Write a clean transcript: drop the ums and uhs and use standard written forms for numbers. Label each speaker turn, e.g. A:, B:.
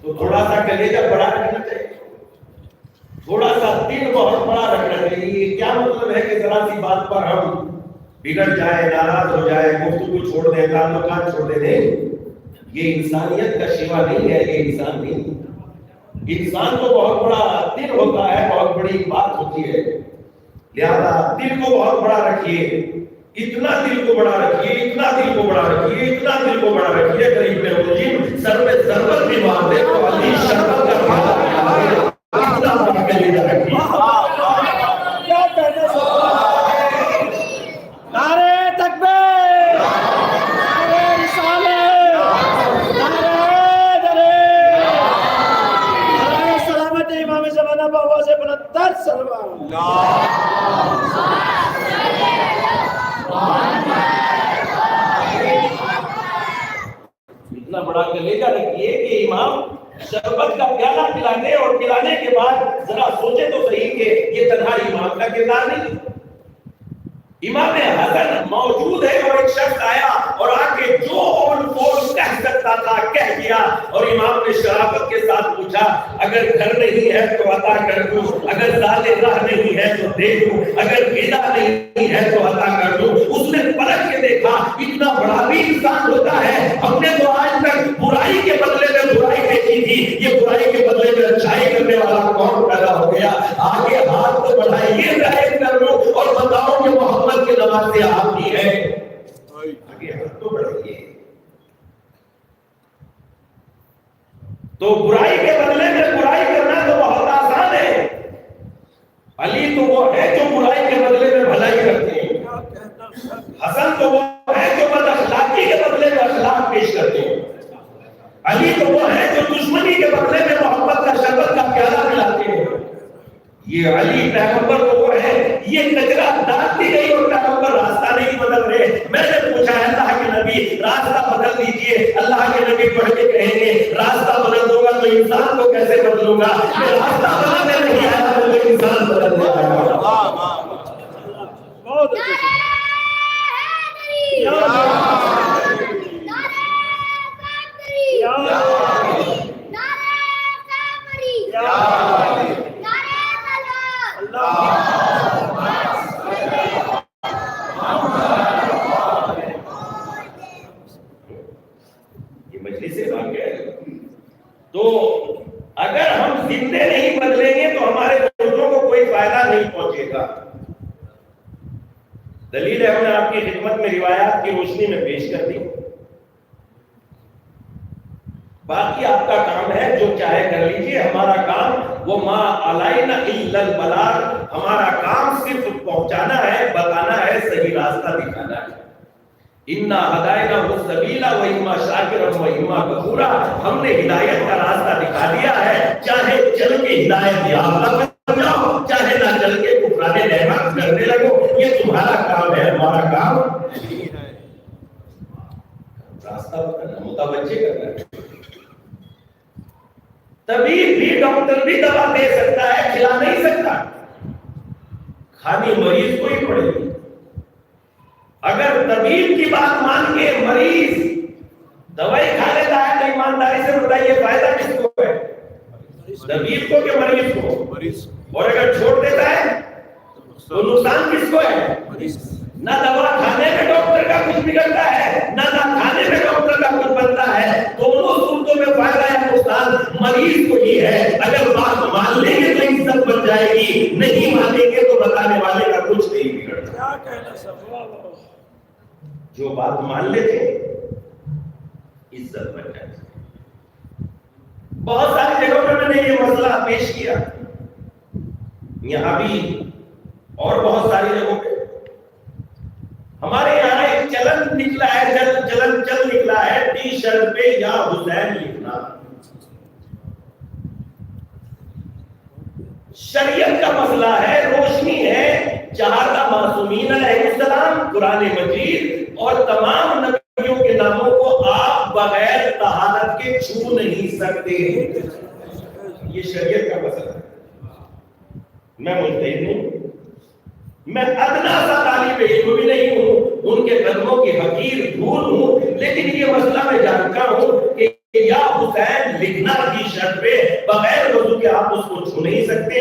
A: تو تھوڑا سا کلیجہ بڑا رکھنا چاہیے، تھوڑا سا دل بہت بڑا رکھنا چاہیے۔ کیا مطلب ہے کہ ذرا سی بات پر ہم بگڑ جائے، ناراض ہو جائے، گفتگو چھوڑ دیں، تعلقات چھوڑ دیں؟ یہ انسانیت کا شیوا نہیں ہے، یہ انسان نہیں۔ انسان کو بہت بڑا دل ہوتا ہے، بہت بڑی بات ہوتی ہے، لہذا دل کو بہت بڑا رکھیے، اتنا دل کو بڑا رکھیے، اتنا دل کو بڑا رکھیے، اتنا دل کو بڑا رکھیے، قریب میں مجھے سر پہ ضربت بھی مار دے تو علی شربت کا کھانا اتنا بڑا کلیجہ رکھیے۔
B: کیا کہنا سب؟ نعرہ تکبیر، نعرہ رسالت، نعرہ درے، نعرہ سلامت امام زمانہ بابا سے بلندر سلوات۔
A: اتنا بڑا کلیجہ رکھیے کہ امام شربت کا پیالہ پلانے اور پلانے کے بعد ذرا سوچے تو صحیح کہ یہ تنہا امام کا کردار نہیں، امام حسن موجود ہے اور ایک شخص آیا اور آ کے جو اول فول کہہ سکتا تھا کہہ دیا، اور امام نے شرافت کے ساتھ پوچھا اگر گھر نہیں ہے تو عطا کر دوں، اگر زاد راہ نہیں ہے تو دے دوں، اگر غذا نہیں ہے تو عطا کر دوں۔ اس نے پلٹ کے دیکھا اتنا بڑا بھی انسان ہوتا ہے، ہم نے تو آج تک برائی کے بدلے میں برائی دیکھی تھی، یہ برائی کے بدلے میں اچھائی کرنے والا کون پیدا ہو گیا؟ آگے ہاتھ تو بڑھائیے، ظاہر کر لو اور بتاؤ کہ محمد کے نواز سے آپ کی ہے، آگے ہاتھ تو بڑھائیے۔ تو برائی کے بدلے میں برائی کرنا تو بہت آسان ہے، علی تو وہ ہے جو برائی کے بدلے میں بھلائی کرتے ہیں، حسن تو وہ ہے جو بد اخلاقی کے بدلے میں اخلاق پیش کرتے ہیں، علی تو وہ ہے جو دشمنی کے بدلے میں محبت کا شربت کا پیالہ پلاتے ہیں۔ یہ علی پیغمبر تو وہ ہے، یہ کچرا ڈال دی گئی اور پیغمبر راستہ نہیں بدل رہے۔ میں نے پوچھا ہے اللہ کے نبی راستہ بدل دیجئے، اللہ کے نبی پڑھ کے کہیں گے راستہ بدل دوں گا تو انسان کو کیسے بدلوں گا؟ میں راستہ بدلنے نہیں آیا تو انسان بدل جائے گا۔
B: بہت اچھا۔
A: یہ مجلس باقی ہے۔ تو اگر ہم زندے نہیں بدلیں گے تو ہمارے بزرگوں کو کوئی فائدہ نہیں پہنچے گا۔ دلیل ہے ہم نے آپ کی خدمت میں روایات کی روشنی میں پیش کر دی، باقی آپ کا کام ہے جو چاہے کر لیجئے، ہمارا کام وہ ما علینا الا البلاغ، ہمارا کام صرف پہنچانا ہے، بتانا ہے، صحیح راستہ دکھانا ہے۔ انا ہداینا السبیل و اما شاکرا و اما کفورا، ہم نے ہدایت کا راستہ دکھا دیا ہے، چاہے چل کے ہدایت یافتہ بن جاؤ، چاہے نہ چل کے کفران نعمت کرنے لگو، یہ تمہارا کام ہے، ہمارا کام راستہ بتانا، متوجہ کرنا ہے۔ طبیب بھی ڈاکٹر بھی دوا دے سکتا ہے، کھلا نہیں سکتا، کھانی مریض کو ہی پڑے گی۔ اگر طبیب کی بات مان کے مریض دوائی کھا لیتا ہے تو ایمانداری سے بتائیے فائدہ کس کو ہے؟ طبیب کو کہ مریض کو؟ اور اگر چھوڑ دیتا ہے تو نقصان کس کو ہے؟ نہ دوا کھانے میں ڈاکٹر کا کچھ بگڑتا ہے، نہ کھانے میں ڈاکٹر کا کچھ بنتا ہے، دونوں صورتوں میں فائدہ ہے نقصان مریض کو ہی ہے۔ اگر بات مان لیں گے تو عزت بن جائے گی، نہیں مانیں گے تو بتانے والے کا کچھ نہیں بگڑتا۔ جو بات مان لیتے عزت بن جائے۔ بہت ساری جگہوں پر میں نے یہ مسئلہ پیش کیا، یہاں بھی اور بہت ساری جگہوں پہ۔ ہمارے یہاں ایک چلن نکلا ہے، چلن چل نکلا ہے ٹی شرٹ پہ یا حسین لکھنا۔ شریعت کا مسئلہ ہے، روشنی ہے، چہارہ معصومین علیہ السلام، قرآن مجید اور تمام نبیوں کے ناموں کو آپ بغیر طہارت کے چھو نہیں سکتے۔ یہ شریعت کا مسئلہ ہے، میں مجتہد نہیں، میں ادنا سا طالب علم بھی نہیں ہوں، ان کے قدموں کی حقیر دھول ہوں، لیکن یہ مسئلہ میں جانتا ہوں کہ یا حسین لکھنا کی شرط پہ بغیر وضو کے آپ اس کو چھو نہیں سکتے،